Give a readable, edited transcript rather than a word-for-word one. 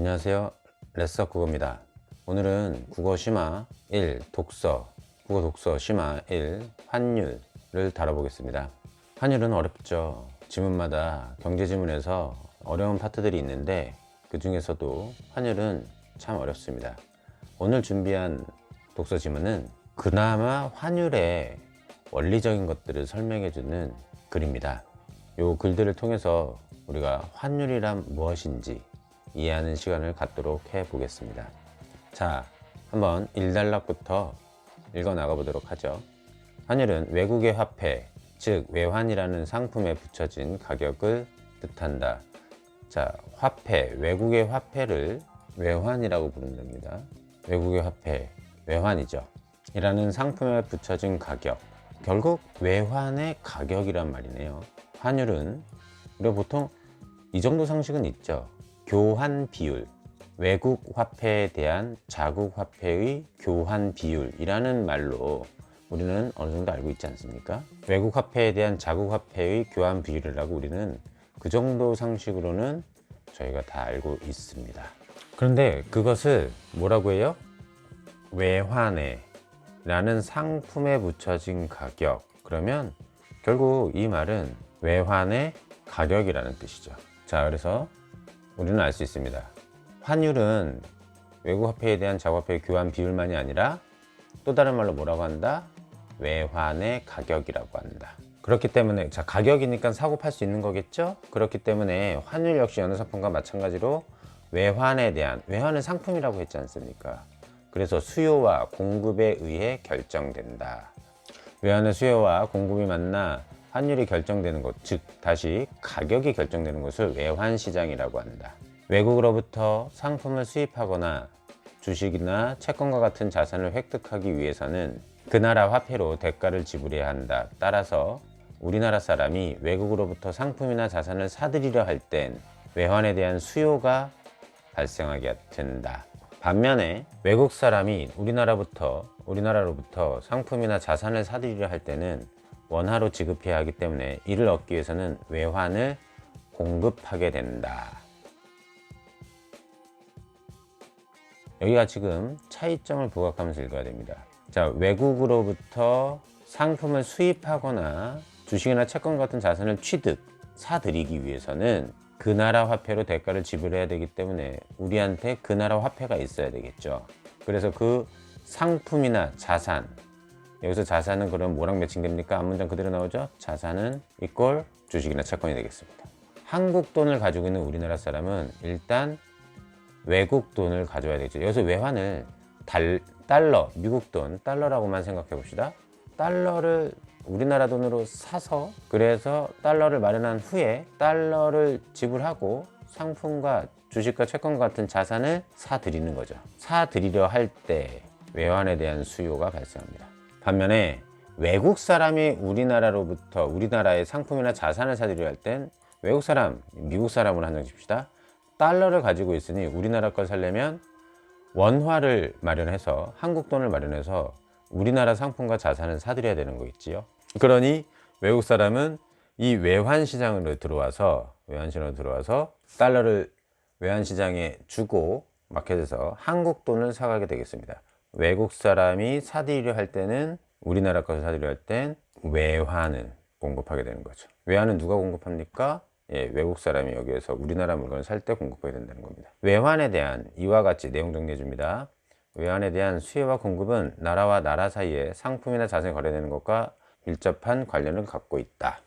안녕하세요. 레서 국어입니다. 오늘은 국어 심화 1 독서, 국어 독서 심화 1 환율을 다뤄보겠습니다. 환율은 어렵죠. 지문마다 경제 지문에서 어려운 파트들이 있는데 그 중에서도 환율은 참 어렵습니다. 오늘 준비한 독서 지문은 그나마 환율의 원리적인 것들을 설명해 주는 글입니다. 이 글들을 통해서 우리가 환율이란 무엇인지 이해하는 시간을 갖도록 해 보겠습니다. 자, 한번 1단락부터 읽어 나가 보도록 하죠. 환율은 외국의 화폐, 즉 외환이라는 상품에 붙여진 가격을 뜻한다. 자, 화폐, 외국의 화폐를 외환이라고 부른답니다. 외국의 화폐, 외환이죠. 이라는 상품에 붙여진 가격, 결국 외환의 가격이란 말이네요. 환율은 우리가 보통 이 정도 상식은 있죠. 교환 비율, 외국 화폐에 대한 자국 화폐의 교환 비율이라는 말로 우리는 어느 정도 알고 있지 않습니까? 외국 화폐에 대한 자국 화폐의 교환 비율이라고 우리는 그 정도 상식으로는 저희가 다 알고 있습니다. 그런데 그것을 뭐라고 해요? 외환에 라는 상품에 붙여진 가격. 그러면 결국 이 말은 외환의 가격이라는 뜻이죠. 자, 그래서 우리는 알 수 있습니다. 환율은 외국 화폐에 대한 자국 화폐의 교환 비율만이 아니라 또 다른 말로 뭐라고 한다? 외환의 가격이라고 한다. 그렇기 때문에 자, 가격이니까 사고 팔 수 있는 거겠죠? 그렇기 때문에 환율 역시 어느 상품과 마찬가지로 외환에 대한, 외환은 상품이라고 했지 않습니까? 그래서 수요와 공급에 의해 결정된다. 외환의 수요와 공급이 만나 환율이 결정되는 것, 즉 다시 가격이 결정되는 것을 외환시장이라고 한다. 외국으로부터 상품을 수입하거나 주식이나 채권과 같은 자산을 획득하기 위해서는 그 나라 화폐로 대가를 지불해야 한다. 따라서 우리나라 사람이 외국으로부터 상품이나 자산을 사들이려 할 땐 외환에 대한 수요가 발생하게 된다. 반면에 외국 사람이 우리나라로부터 상품이나 자산을 사들이려 할 때는 원화로 지급해야 하기 때문에 이를 얻기 위해서는 외환을 공급하게 된다. 여기가 지금 차이점을 부각하면서 읽어야 됩니다. 자, 외국으로부터 상품을 수입하거나 주식이나 채권 같은 자산을 사들이기 위해서는 그 나라 화폐로 대가를 지불해야 되기 때문에 우리한테 그 나라 화폐가 있어야 되겠죠. 그래서 그 상품이나 자산, 여기서 자산은 그럼 뭐랑 매칭됩니까? 앞문장 그대로 나오죠? 자산은 이꼴 주식이나 채권이 되겠습니다. 한국 돈을 가지고 있는 우리나라 사람은 일단 외국 돈을 가져야 되죠. 여기서 외환을 달러, 미국 돈, 달러라고만 생각해 봅시다. 달러를 우리나라 돈으로 사서 그래서 달러를 마련한 후에 달러를 지불하고 상품과 주식과 채권 같은 자산을 사들이는 거죠. 사들이려 할 때 외환에 대한 수요가 발생합니다. 반면에 외국 사람이 우리나라의 상품이나 자산을 사들이려 할 땐 외국 사람, 미국 사람으로 한정 칩시다. 달러를 가지고 있으니 우리나라 걸 사려면 원화를 마련해서 한국 돈을 마련해서 우리나라 상품과 자산을 사들여야 되는 거 있지요. 그러니 외국 사람은 이 외환시장으로 들어와서 달러를 외환시장에 주고 마켓에서 한국 돈을 사가게 되겠습니다. 외국 사람이 사들이려 할 때는 우리나라 것을 사들이려 할 땐 외환을 공급하게 되는 거죠. 외환은 누가 공급합니까? 예, 외국 사람이 여기에서 우리나라 물건을 살 때 공급하게 된다는 겁니다. 외환에 대한 이와 같이 내용 정리해 줍니다. 외환에 대한 수요와 공급은 나라와 나라 사이에 상품이나 자산이 거래되는 것과 밀접한 관련을 갖고 있다.